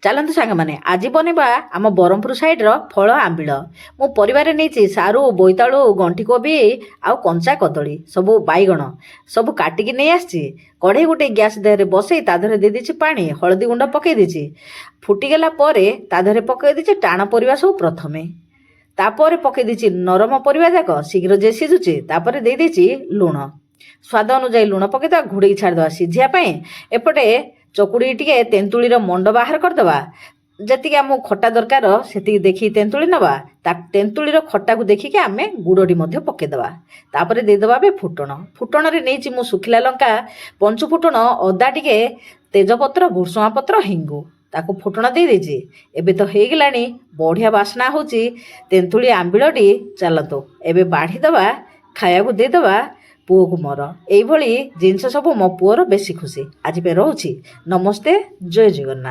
ଚାଲନ୍ତୁ ସାଙ୍ଗମାନେ ଆଜି ବନେଇବା ଆମ ବ୍ରହ୍ମପୁର ସାଇଡ୍ର ଫଳ ଆମ୍ବିଳ। ମୁଁ ପରିବାରରେ ନେଇଛି ସାରୁ, ବୋଇତାଳୁ, ଗଣ୍ଠି କୋବି ଆଉ କଞ୍ଚା କଦଳୀ, ସବୁ ବାଇଗଣ ସବୁ କାଟିକି ନେଇ ଆସିଛି। କଢ଼େଇ ଗୋଟେ ଗ୍ୟାସ୍ ଦେହରେ ବସେଇ ତା ଦେହରେ ଦେଇଦେଇଛି ପାଣି, ହଳଦୀ ଗୁଣ୍ଡ ପକେଇ ଦେଇଛି। ଫୁଟିଗଲା ପରେ ତା ଦେହରେ ପକେଇ ଦେଇଛି ଟାଣ ପରିବା ସବୁ ପ୍ରଥମେ, ତାପରେ ପକେଇ ଦେଇଛି ନରମ ପରିବା ଯାକ ଶୀଘ୍ର ଯେ ସିଝୁଛି। ତାପରେ ଦେଇଦେଇଛି ଲୁଣ, ସ୍ୱାଦ ଅନୁଯାୟୀ ଲୁଣ ପକେଇଦେବା, ଘୋଡ଼େଇକି ଛାଡ଼ିଦେବା ସିଝିବା ପାଇଁ। ଏପଟେ ଚକୁଡ଼ି ଟିକେ ତେନ୍ତୁଳିର ମଣ୍ଡ ବାହାର କରିଦେବା। ଯେତିକି ଆମକୁ ଖଟା ଦରକାର ସେତିକି ଦେଖିକି ତେନ୍ତୁଳି ନେବା। ତେନ୍ତୁଳିର ଖଟାକୁ ଦେଖିକି ଆମେ ଗୁଡ଼ଟି ମଧ୍ୟ ପକେଇଦେବା। ତାପରେ ଦେଇଦେବା ଏବେ ଫୁଟଣ। ଫୁଟଣରେ ନେଇଛି ମୁଁ ଶୁଖିଲା ଲଙ୍କା, ପଞ୍ଚୁ ଫୁଟଣ, ଅଦା ଟିକେ, ତେଜପତ୍ର, ଭୃଷଙ୍ଗା ପତ୍ର, ହିଙ୍ଗୁ, ତାକୁ ଫୁଟଣ ଦେଇଦେଇଛି। ଏବେ ତ ହେଇଗଲାଣି, ବଢ଼ିଆ ବାସ୍ନା ହେଉଛି ତେନ୍ତୁଳି ଆମ୍ବିଳଟି। ଚାଲନ୍ତୁ ଏବେ ବାଢ଼ିଦେବା, ଖାଇବାକୁ ଦେଇଦେବା ପୁଅକୁ ମୋର। ଏଇଭଳି ଜିନିଷ ସବୁ ମୋ ପୁଅର ବେଶୀ ଖୁସି। ଆଜି ପାଇଁ ରହୁଛି, ନମସ୍ତେ, ଜୟ ଜଗନ୍ନାଥ।